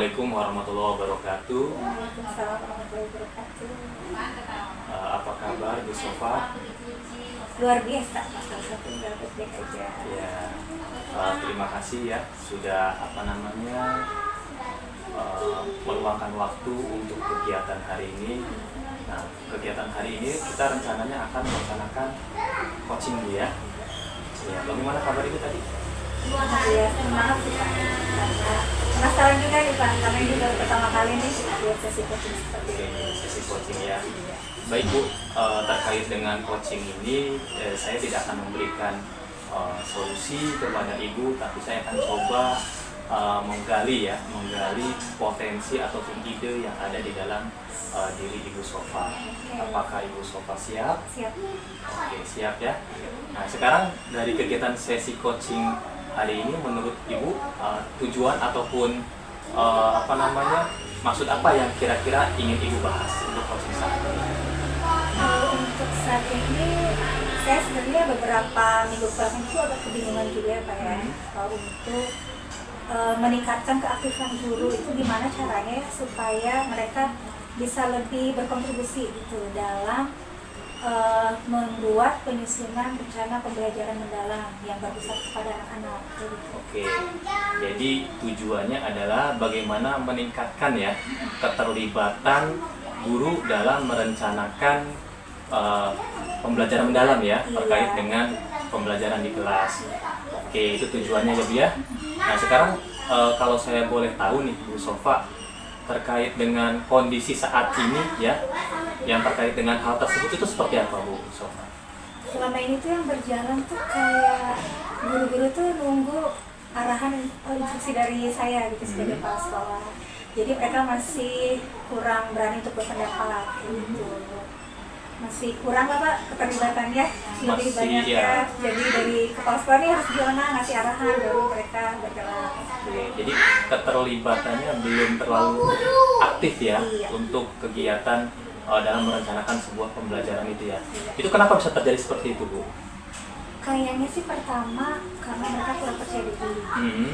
Assalamualaikum warahmatullahi wabarakatuh. Waalaikumsalam warahmatullahi wabarakatuh. Apa kabar Bu Sofa? Luar biasa, salah satu baik-baik aja. Ya, terima kasih ya sudah meluangkan waktu untuk kegiatan hari ini. Nah, kegiatan hari ini kita rencananya akan melaksanakan coaching Bu ya. Ya, bagaimana kabar Ibu tadi? Ya, semangat sih Pak. Karena penasaran juga nih Pak, karena ini baru pertama kali nih buat sesi coaching seperti Oke, ini. sesi coaching ya. Baik Bu, terkait dengan coaching ini saya tidak akan memberikan solusi kepada Ibu, tapi saya akan coba menggali potensi ataupun ide yang ada di dalam diri Ibu Sofa. Apakah Ibu Sofa siap? Siap. Oke, siap ya. Nah, sekarang dari kegiatan sesi coaching hari ini menurut Ibu tujuan ataupun maksud apa yang kira-kira ingin Ibu bahas untuk coaching saat ini? Untuk saat ini saya sebenarnya beberapa minggu belakang itu agak kebingungan juga ya Pak ya, untuk meningkatkan keaktifan guru itu gimana caranya supaya mereka bisa lebih berkontribusi gitu dalam membuat penyusunan rencana pembelajaran mendalam yang berpusat kepada anak-anak gitu. Oke, jadi tujuannya adalah bagaimana meningkatkan ya keterlibatan guru dalam merencanakan pembelajaran mendalam ya, terkait dengan pembelajaran di kelas. Oke, itu tujuannya ya Bu ya. Nah, sekarang kalau saya boleh tahu nih Bu Sofa, terkait dengan kondisi saat ini ya, yang terkait dengan hal tersebut itu seperti apa Bu Sofa? Selama ini tuh yang berjalan tuh kayak guru-guru tuh nunggu arahan instruksi dari saya gitu sebagai kepala sekolah. Jadi mereka masih kurang berani untuk berpendapat gitu. Masih kurang lah Pak keterlibatannya, lebih banyak ya. Jadi dari kepala sekolah ini harus gimana ngasih arahan baru mereka bergerak. Oke, jadi keterlibatannya belum terlalu aktif ya untuk kegiatan dalam merencanakan sebuah pembelajaran itu ya. Itu kenapa bisa terjadi seperti itu Bu? Kayaknya sih pertama karena mereka kurang percaya diri.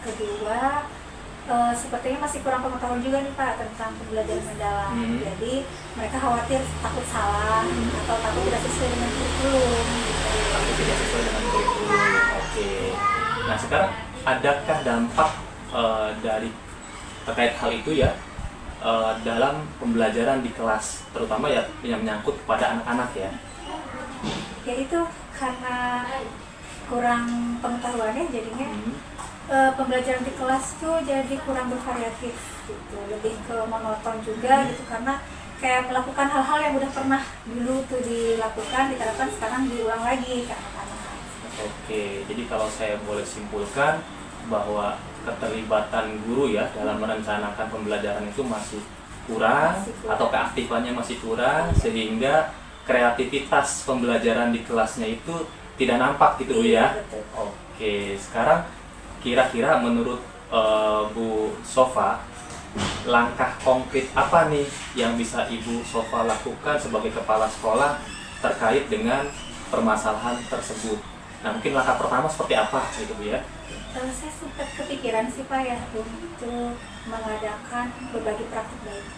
Kedua, sepertinya masih kurang pengetahuan juga nih Pak tentang pembelajaran mendalam. Jadi mereka khawatir takut salah atau takut tidak sesuai dengan kurikulum. Takut tidak sesuai dengan kurikulum. Oke. Nah, sekarang adakah dampak dari terkait hal itu ya dalam pembelajaran di kelas, terutama ya yang menyangkut kepada anak-anak ya? Ya itu karena kurang pengetahuannya jadinya pembelajaran di kelas tuh jadi kurang bervariatif gitu, lebih ke monoton juga gitu, karena kayak melakukan hal-hal yang udah pernah dulu tuh dilakukan diterapkan sekarang diulang lagi ke anak-anak. Oke, jadi kalau saya boleh simpulkan bahwa keterlibatan guru ya dalam merencanakan pembelajaran itu masih kurang atau keaktifannya masih kurang, sehingga kreativitas pembelajaran di kelasnya itu tidak nampak gitu Bu ya. Oke, sekarang kira-kira menurut Bu Sofa, langkah konkret apa nih yang bisa Ibu Sofa lakukan sebagai kepala sekolah terkait dengan permasalahan tersebut? Nah, mungkin langkah pertama seperti apa gitu Bu ya? Saya sempat kepikiran sih Pak ya untuk mengadakan berbagi praktik baik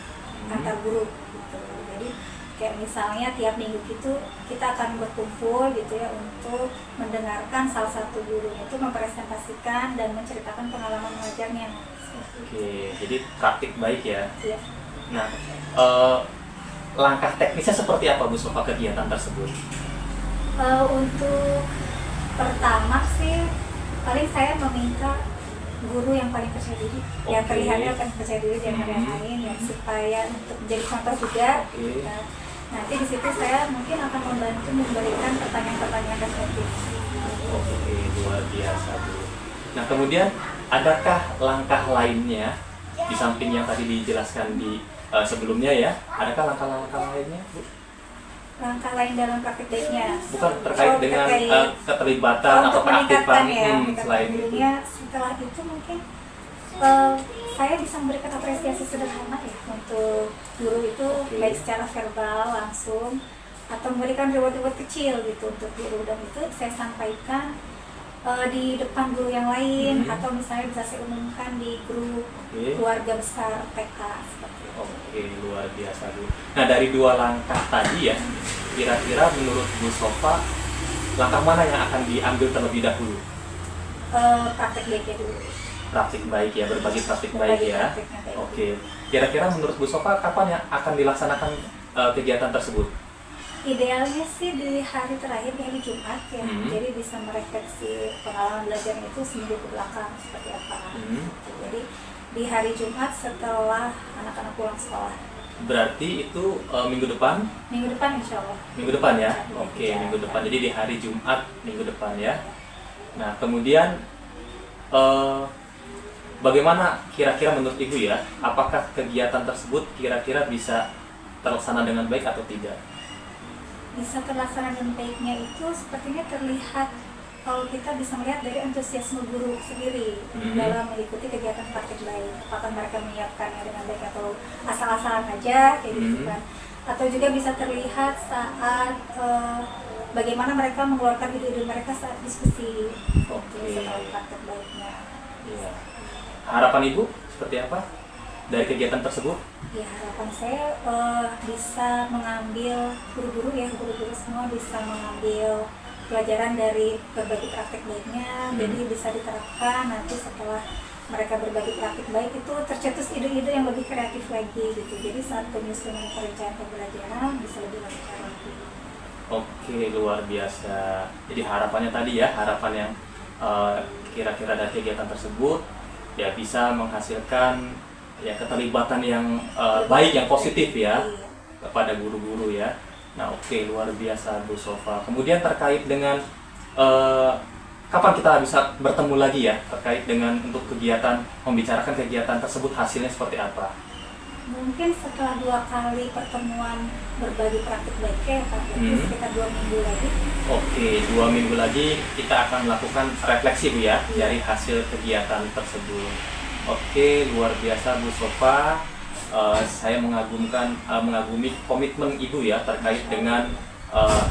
antar guru gitu. Jadi kayak misalnya tiap minggu gitu kita akan berkumpul gitu ya untuk mendengarkan salah satu guru itu mempresentasikan dan menceritakan pengalaman mengajarnya. Oke, jadi praktik baik ya. Iya. Nah, langkah teknisnya seperti apa Bu Sofa kegiatan tersebut? Untuk pertama sih paling saya meminta guru yang paling percaya diri, yang terlihatnya paling percaya diri dari yang lain ya, supaya untuk menjadi contoh juga. Nah, nanti di situ saya mungkin akan membantu memberikan pertanyaan-pertanyaan reflektif. Oke, luar biasa Bu. Nah, kemudian adakah langkah lainnya di samping yang tadi dijelaskan di sebelumnya ya? Adakah langkah-langkah lainnya Bu? Langkah lain dalam praktik baiknya Bukan terkait dengan keterlibatan atau keaktifan selain itu. Setelah itu mungkin saya bisa memberikan apresiasi sederhana ya untuk guru itu, baik secara verbal langsung atau memberikan reward-reward kecil gitu untuk guru, dan itu saya sampaikan di depan guru yang lain, atau misalnya bisa saya umumkan di grup keluarga besar TK seperti itu. Oke, luar biasa Bu. Nah, dari 2 langkah tadi ya, kira-kira menurut Bu Sofa langkah mana yang akan diambil terlebih dahulu? Praktek baiknya dulu. Praktik baik ya, berbagi praktik baik ya. Oke, kira-kira menurut Bu Sofa kapan yang akan dilaksanakan kegiatan tersebut? Idealnya sih di hari terakhir, di hari Jumat ya, jadi bisa merefleksi pengalaman belajar itu seminggu ke belakang seperti apa. Jadi di hari Jumat setelah anak-anak pulang sekolah. Berarti itu minggu depan? Minggu depan insya Allah. Minggu depan ya? Oke, minggu depan. Jadi di hari Jumat minggu depan ya. Nah, kemudian bagaimana kira-kira menurut Ibu ya, apakah kegiatan tersebut kira-kira bisa terlaksana dengan baik atau tidak? Bisa terlaksana dengan baiknya itu sepertinya terlihat kalau kita bisa melihat dari antusiasme guru sendiri dalam mengikuti kegiatan praktik baik. Apakah mereka menyiapkannya dengan baik atau asal-asalan aja kayak gitu kan? Atau juga bisa terlihat saat bagaimana mereka mengeluarkan ide-ide mereka saat diskusi setelah praktik baiknya. Iya. Harapan Ibu seperti apa dari kegiatan tersebut? Ya, harapan saya bisa mengambil guru-guru semua bisa mengambil pelajaran dari berbagi praktik baiknya, jadi bisa diterapkan nanti setelah mereka berbagi praktik baik itu tercetus ide-ide yang lebih kreatif lagi gitu. Jadi saat penyusunan perencanaan pembelajaran bisa lebih lancar lagi. Oke, luar biasa. Jadi harapannya tadi ya, harapan yang kira-kira dari kegiatan tersebut ya bisa menghasilkan ya keterlibatan yang baik, yang positif ya kepada guru-guru ya. Nah, oke, luar biasa Bu Sofa. Kemudian terkait dengan kapan kita bisa bertemu lagi ya terkait dengan untuk kegiatan, membicarakan kegiatan tersebut hasilnya seperti apa? Mungkin setelah 2 kali pertemuan berbagi praktik baiknya ya Kak, sekitar 2 minggu lagi. Oke, 2 minggu lagi kita akan melakukan refleksi Bu ya dari hasil kegiatan tersebut. Oke, luar biasa Bu Sofa. Saya mengagumi komitmen Ibu ya terkait dengan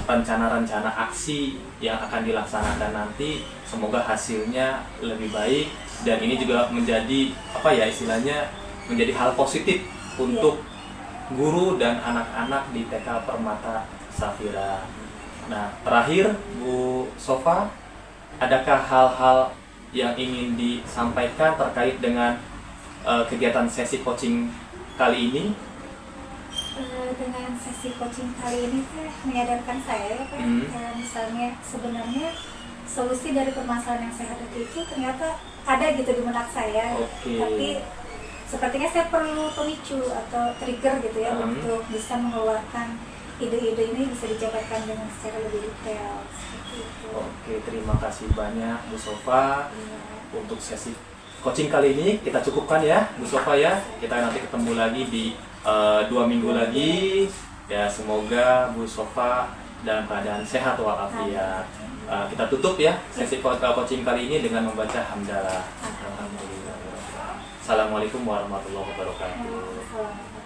rencana-rencana aksi yang akan dilaksanakan nanti. Semoga hasilnya lebih baik dan ini juga menjadi apa ya istilahnya menjadi hal positif untuk guru dan anak-anak di TK Permata Safira. Nah, terakhir Bu Sofa, adakah hal-hal yang ingin disampaikan terkait dengan kegiatan sesi coaching kali ini? Dengan sesi coaching kali ini menyadarkan saya kan, misalnya sebenarnya solusi dari permasalahan yang saya hadapi itu ternyata ada gitu di benak saya, tapi sepertinya saya perlu pemicu atau trigger gitu ya untuk bisa mengeluarkan ide-ide ini bisa dijabarkan dengan secara lebih detail seperti itu. Oke, terima kasih banyak Bu Sofa untuk sesi coaching kali ini. Kita cukupkan ya Bu Sofa ya. Kita nanti ketemu lagi di 2 minggu lagi ya. Semoga Bu Sofa dalam keadaan sehat walafiat. Kita tutup ya sesi coaching kali ini dengan membaca hamdalah. Alhamdulillah. Assalamualaikum warahmatullahi wabarakatuh.